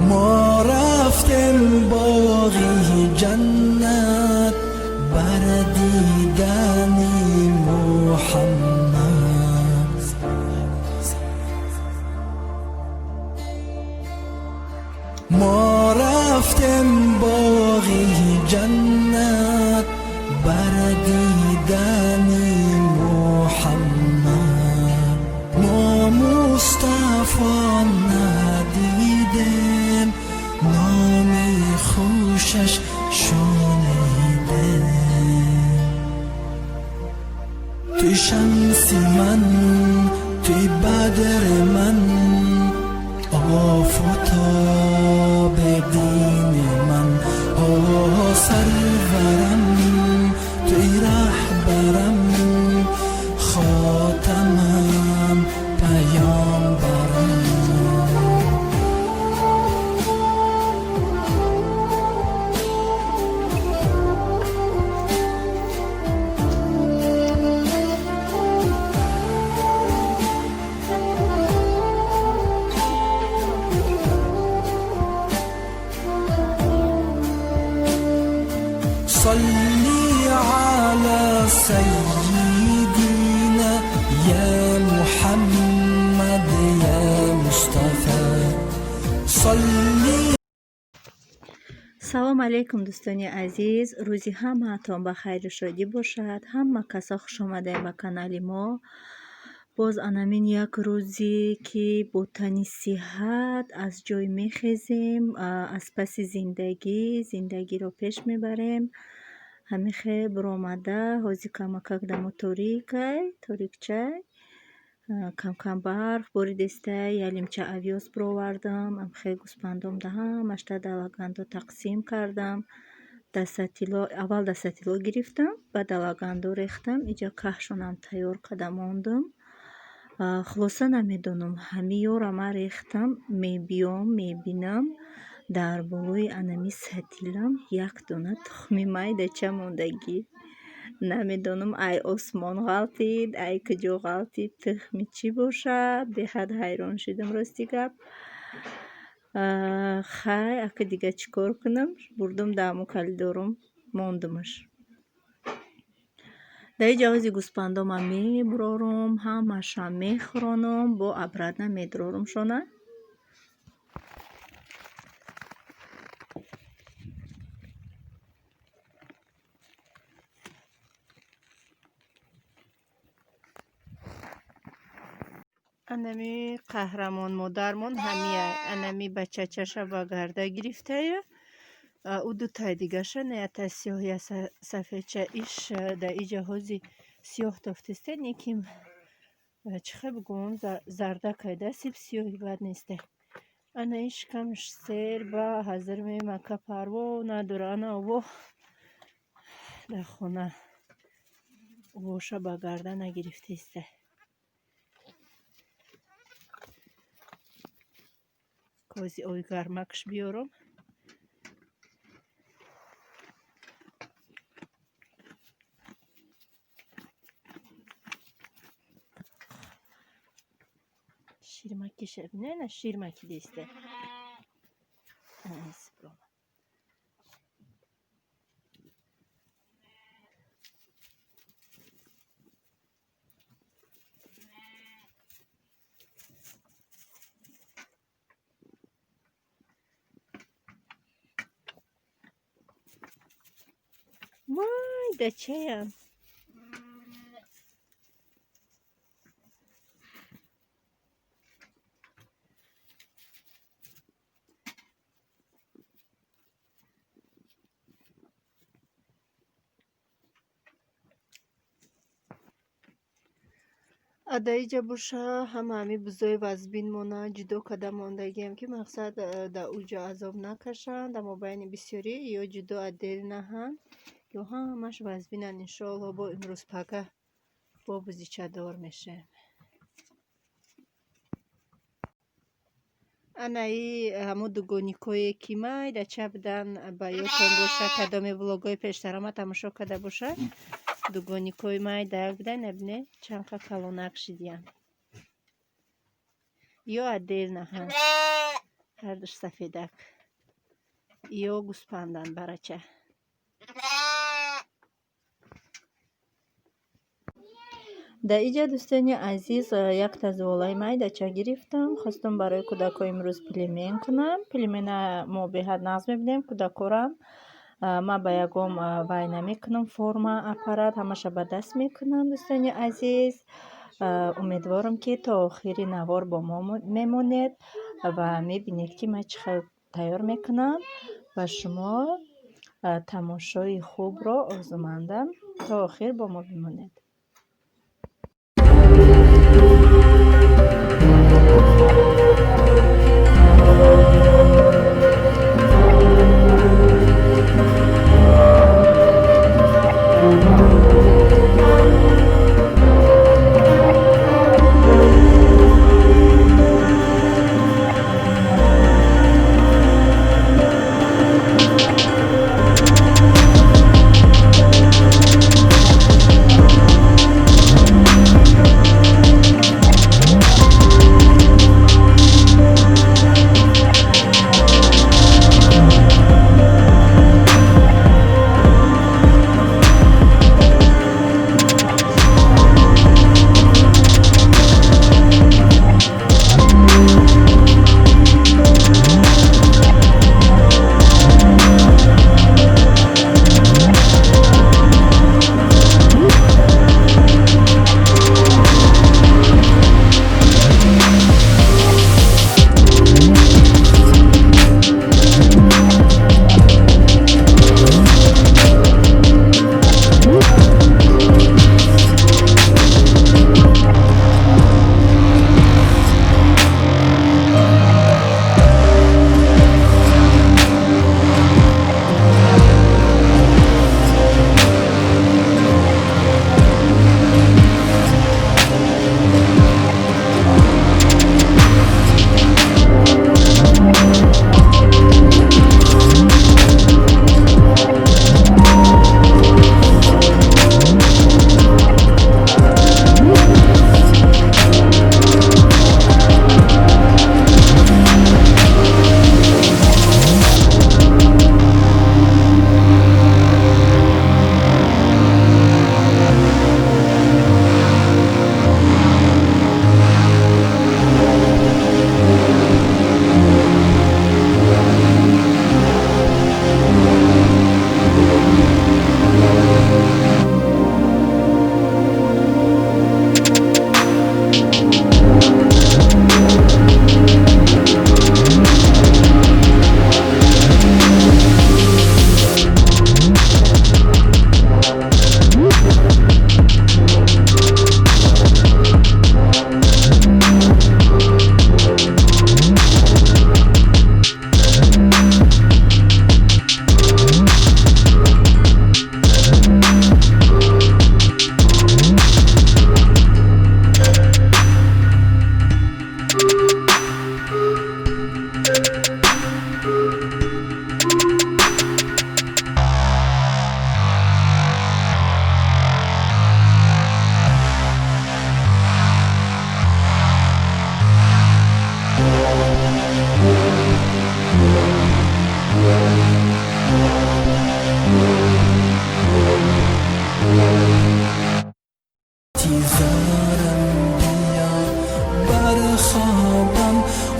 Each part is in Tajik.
ما رفتیم باغی جنت بر دیدن محمد. ما رفتیم باغی جنت بر دیدن محمد. ما مصطفی ندیدیم نامی خوشش شنیدیم. توی شمس من توی بدر من آفتاب دین من. سرورم توی رهبرم خاتمم پیامبرم. صلی علی سیدنا یا محمد یا مصطفی. صلی. салом алейкум дӯстони азиз, рӯзи ҳамаатон ба хайру шодӣ бошад. Ҳама касо хуш омадаед ба канали мо. боз анамин як рӯзе ки бо тани сиҳат аз ҷой мехезем, аз паси зиндагиро пеш мебарем. ҳамихе биромада ҳози камакак дамо торикчай камкам барф боридестай ялимча авёз бировардам. амхе гӯспандом да ҳамашта далагандо тақсим кардам. Аввал дастатило гирифтам, баъд далагандо рехтам. иҷа каҳшонам тайёр карда мондам. хулоса намедонам ҳами ёрама рехтам. мебиём мебинам дар болои анами сатилам як дона тухми майдача мондагӣ. намедонам ай осмон ғалтид, ай куҷо ғалтид, тухми чӣ бошад. беҳад ҳайрон шудам рости гап. хай ака дига чӣ кор кунам. бурдум даъму калидорум мондумаш. дар ин ҷавози гӯспандома мебурорум, ҳамаша мехӯронам, бо абрадна медурорумшона. анами қаҳрамон модармон ҳамия анами бачачаша ба гарда гирифтая. ӯ дутай дигаша неята сиёҳ я сафедча иш да и ҷаҳози сиёҳ тофтисте неким чихе бугум зарда кайда сиб сиёҳи бад несте. ана иш камш сер ба ҳазир мемака парво надора. ана ово дар хона воша ба гарда нагирифтесте. кози ои гармакш биёрам. ширмаки шабинена ширмаки десте. вай дачаям. адаиҷа боша ҳамаами бузои вазбин мона ҷудо карда мондагиам ки мақсад да уҷо азоб накашанд. дар мобайни бисёрӣ ё ҷудо адел наҳанд ё ҳамаш вазбинанд. иншоалло бо имрӯз пага бо бузичадор мешем. анаи ҳамо дугоникое ки майдача будан ба ёдтон боша кадоме влогои пештарама тамошо карда боша. дугоникои майдак будан набине чанқа калонак шидиян ё адел наҳанд. кардаш сафедак ё гӯспандан барача. дар иҷа дӯстони азиз якта зуволаи майдача гирифтам. Хостум барои кӯдако имрӯз пилимен кунам. Пилимена мо беҳад нағз мебинем кӯдакорам. Ман ба ягон вай намекунам, форма аппарат ҳамаша ба даст мекунам. Дӯстони азиз, умедворам ки то охири навор бо мо мемонед ва мебинед ки ман чӣ хел тайёр мекунам. Ба шумо тамошои хубро орзумандам. То охир бо мо бимонед.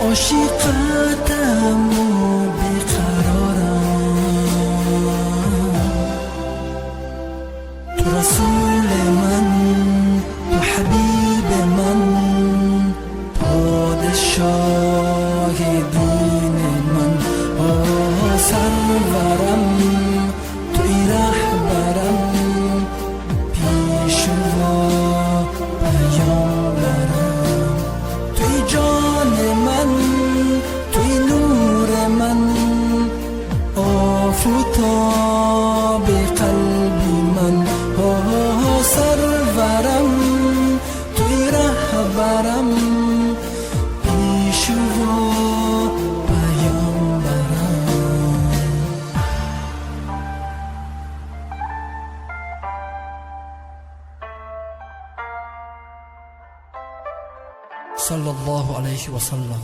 عاشقتم و بیقرارم، تو رسول من، تو حبیب من، پادشاه دین من، سرورم، توی رهبرم، پیشوا پیامبرم، توی جان من، توی نور من، آفتاب قلبی من، سرورم، توی رهبرم، پیشوا پیامبرم. صلی الله علیه و سلم.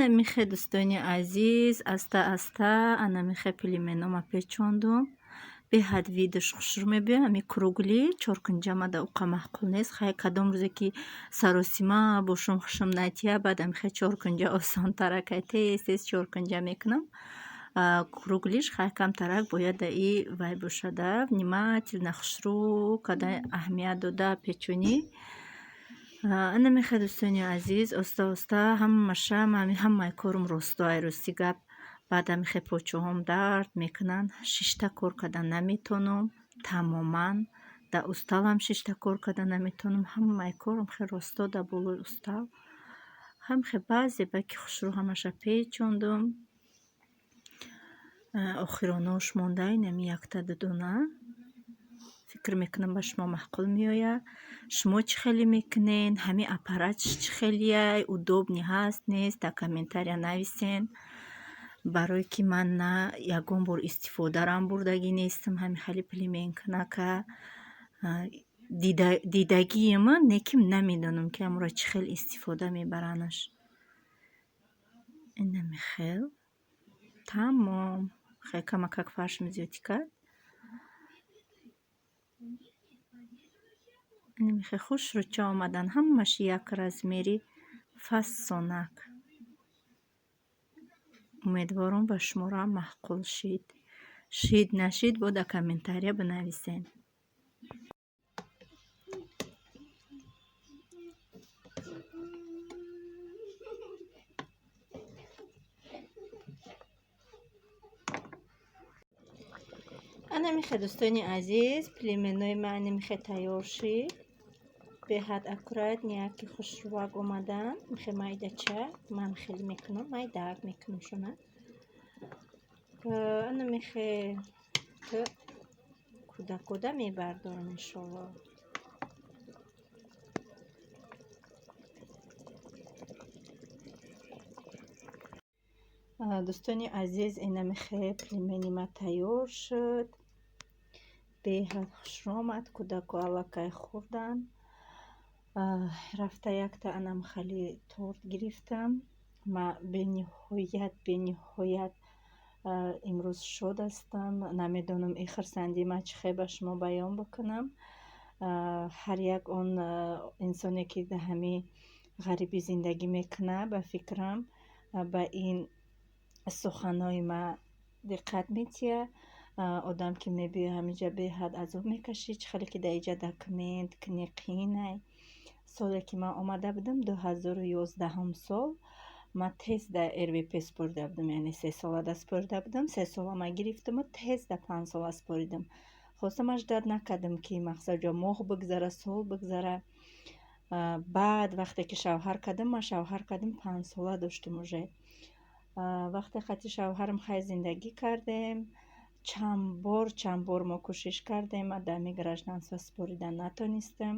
анамихе дӯстони азиз, аста анамихе пилименома печондум. Беҳад видош хушрӯ мебиём. Ами кругли чоркунҷамада уқа маъқул нест. Хай кадом рӯзе ки саросима бошум хушум натия баъд амихе чоркунҷа осонтара кай тез чоркунҷа мекунам. Круглиш хай камтарак бояд даи вай бошада внимательно хушрӯ када аҳамият дода печонӣ. Анамихе дӯстони азиз, оста ҳамаша ҳамаи корум росто айрости гап. Баъд амихе почаҳом дард мекунанд. Шишта кор кардан наметонам тамоман. Да усталам шишта кор кардан наметонам. Ҳамаи корум хе росто да болои устал. Ҳамхе баъзе ба ки хушрӯ ҳамаша печондум. Охиронош мондаи нами якта дудона. Фикр мекунам ба шумо маъқул меояд. Шумо чӣ хеле мекунед? Ҳамин аппаратш чӣ хелияй? Удобни ҳаст, нест? Дар комментария нависен. Барое ки ман на ягон бор истифодарам бурдагӣ нестам. Ҳамин хеле пилименканака дидагием, неким намедонам ки амора чӣ хел истифода мебаранаш. Инами хел тамом. Хай камакак фарш мезиёти кард. Инамихе хушрӯча омадан ҳамаш як размери фасонак. Умедворам ба шуморо маъқул шид. Шид нашид бо дар комментария бинависен. Анамихе дӯстони азиз, пилименои ман анамихе тайёр шид. Беҳад аккуратнияк ки хушрӯвак омадан. Михе майдача ман хеле мекунам, майдаак мекунам шуна. Анамихе кӯда мебардорам иншолло. Дӯстони азиз, инамихе пилимени ма тайёр шуд. Беҳад хушрӯ омад. Кӯдако аллакай хӯрданд. Рафта якта анамхали торт гирифтам. Ма бениҳоят имрӯз шод ҳастам. Намедонам и хурсандии ма чӣ хел ба шумо баён бикунам. Ҳар як он инсоне ки дар ҳамин ғарибӣ зиндагӣ мекунад, ба фикрам ба ин суханои ма диққат метиҳад. Одам ки мебиёяд ҳаминҷа беҳад азоб мекашид. Чӣ хеле ки дар инҷа документ қиинай. Соле ки ман омада будам 2011 сол, ман тест дар РВП спорида будам, яъне 3 сола спорида будам. 3 солама гирифтаму тест дар 5 сола споридам. Хостам аждад накардам ки мақсад моҳ бигзара, сол бигзара. Баъд вақте ки шавҳар кардам, ман шавҳар кардам 5 сола доштам уже. Вақте хати шавҳарам хай зиндагӣ кардем. Чанд бор мо кӯшиш кардем, дар мигражданство спорида натонистем.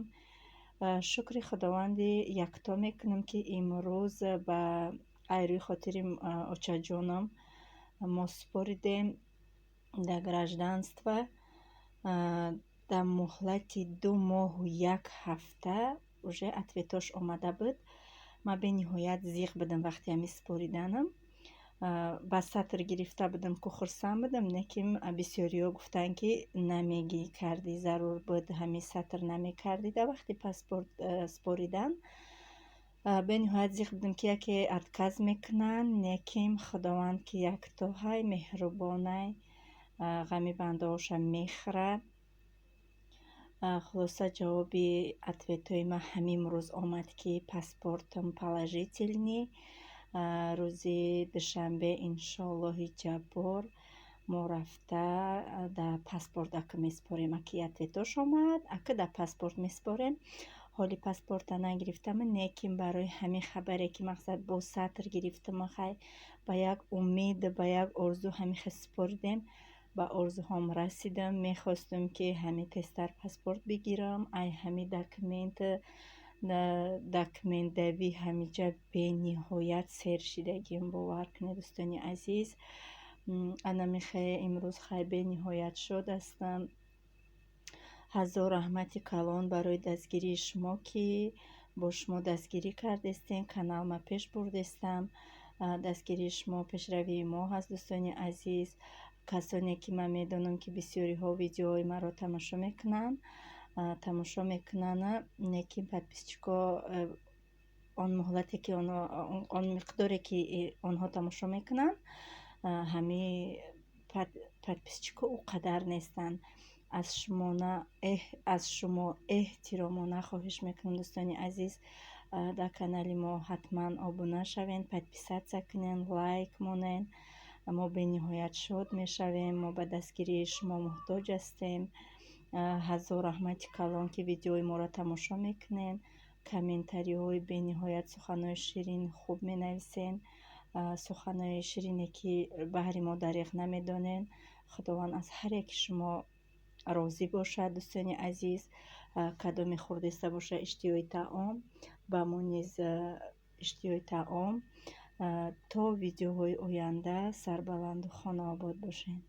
Шукри худованди якто мекунам ки имрӯз ба айрӯи хотири очаҷонам мо споридем дар гражданство. Дар муҳлати 2 моҳу 1 ҳафта уже ответош омада буд. Ман бениҳоят зиқ будам вақти ҳамин спориданам. Ба сатр гирифта будам ку хурсанд будам, лекин бисёриҳо гуфтанд ки намегӣ кардӣ, зарур буд ҳамин сатр намекардӣ дар вақти паспорт споридан. Бениҳоят зиқ будам ки яке отказ мекунанд, лекин худованд ки якто ҳай меҳрубонай, ғами бандаоша мехӯрад. Хулоса ҷавоби ответҳои ман ҳамин рӯз омад ки паспортам положительный. Рӯзи душанбе иншоллоҳи ҷаббор мо рафта дар паспорт ака меспорем. Аки ответош омад, ака дар паспорт меспорем. ҳоли паспорта нагирифтам, лекин барои ҳамин хабаре ки мақсад бо сатр гирифтам, хай ба як умед, ба як орзу ҳамин хел споридем. Ба орзуҳом расидам. Мехостам ки ҳамин тезтар паспорт бигирам. Ай ҳамин документдавӣ ҳаминҷа бениҳоят сер шидагиам, бовар кунед дӯстони азиз. Анамихе имрӯз хай бениҳоят шод ҳастам. ҳазор раҳмати калон барои дастгирии шумо ки бо шумо дастгирӣ кардестем, каналма пеш бурдестам. дастгирии шумо, пешравии мо ҳаст. Дӯстони азиз, касоне ки ман медонам ки бисёриҳо видеоҳои маро тамошо мекунанд, лекин подписчикҳо он муҳлате ки он миқдоре ки онҳо тамошо мекунанд, ҳамаи подписчикҳо ӯ қадар нестанд. Аз шумо эҳтиромона хоҳиш мекунам, дӯстони азиз, дар канали мо ҳатман обуна шавед, подписатсия кунед, лайк монед. Мо бениҳоят шод мешавем. Мо ба дастгирии шумо муҳтоҷ ҳастем. ҳазор раҳмати калон ки видеои моро тамошо мекунед, комментариҳои бениҳоят, суханои ширин хуб менависед, суханои ширине ки баҳри мо дариғ намедонед. худованд аз ҳар яки шумо розӣ бошад. дӯстони азиз, кадоми хурдиста бошад иштиёи таом, ба мо низ иштиёи таом. То видеоҳои оянда сарбаланду хонаобод бошед.